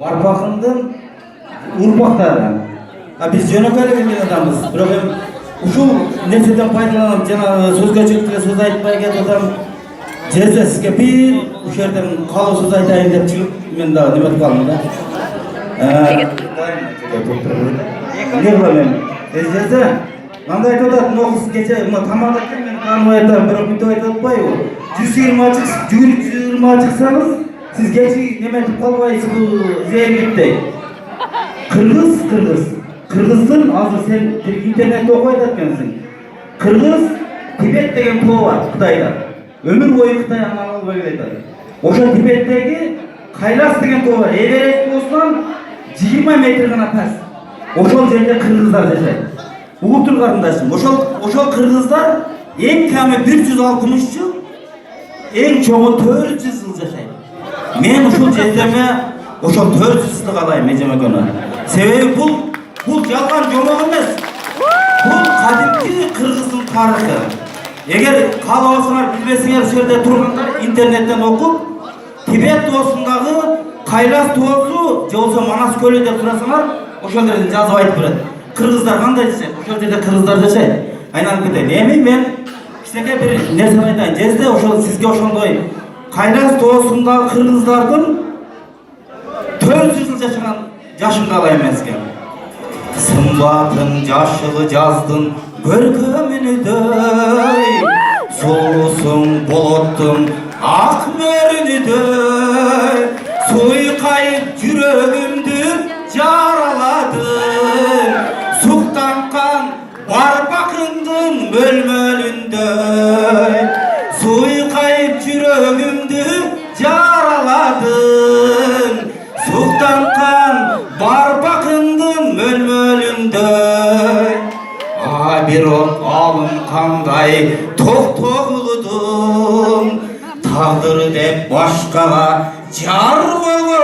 Arpaqımdan urpaqları. Biz jönökölü bilген adamız. Bırak hem uşul nesilden faydalanıp jana sözge çöktüre söz aytpay ketadam. Jeze sizge bir uşerden kalı söz aytayın dep çıkıp men da nimet kaldım da. Ne bileyim. Jeze Андай айтады, нокус кече тамадыкты мен тааныбай атам, бирок бүтүп айтып атпайбы? 120 чыксаңыз, сиз кечи неметип калбайсыз бул зергиттей. Кыргыздын азыр сен интернетте окуп атат экенсиң. Кыргыз Тибет деген тоо бар Кытайда. Өмүр бою Кытай аны албай келатат. Ошо Тибеттеги Кайлас деген тоо бар. Эверест тоосунан 20 метр гана паст. Ошол жерде кыргыздар жашайт. Угуп тургандарсың. Ошол кыргыздар эң кеми 160 жыл, эң чоңу 400 жыл жашайт. Мен ушул жердеме ошол 400 жылды каалайм эжемекөне. Себеби бул жалган жомок эмес. Бул кадимки кыргыздын тарыхы. Эгер каалабасаңар билбесеңер ушул жерде тургандар интернеттен окуп, Тибет тоосундагы Кайлас тоосу же болбосо Манас көлү деп сурасаңар, ошол жерден жазып айтып берет. Кыргыздар кандай жашайт? Ошол жерде кыргыздар жашайт. Айналып кетет. Эми мен кичинекей бир нерсе айтайын. Жезде ошол сизге ошондой Кайлас тоосундагы кыргыздардын 400 жыл жашаган жашын каалайм эмеске. Сымбатын жашылы жаздын көркөмүнүдөй, сулуусуң болоттун ак мөрүнүдөй, суйкайып жүрөгүмдү жараладың, суктанкан барпакыңдын мөлмөлүндөй, суйкайып жүрөгүмдү жараладың, суктанкан барпакыңдын мөлмөлүндөй. Бирок алым кандай токтогулдум, тагдыр деп башкага жар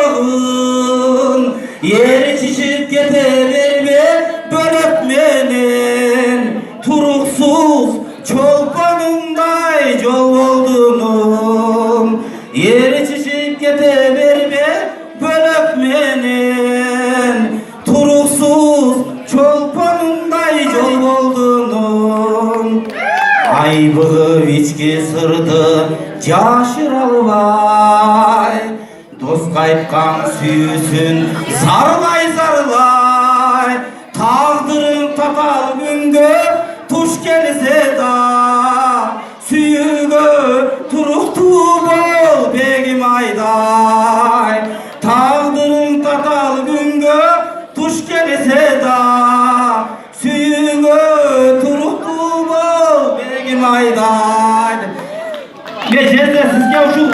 болгон. Еричишип кете берме бөлөк менен, туруксуз чолпонуңдай жол болдунум. Еричишип кете берме бөлөк менен, туруксуз чолпонуңдай жол болдунум. Айбыгып ички сырды жашыра албай, доска айткан сүйүүсүн зарлай, тагдырың татал күнгө туш келсе да, сүйүүгө туруктуу бол бегим айдай. Тагдырың татал күнгө туш келсе да, сүйүүгө туруктуу бол бегим айдай. Мен жерде сизге ушул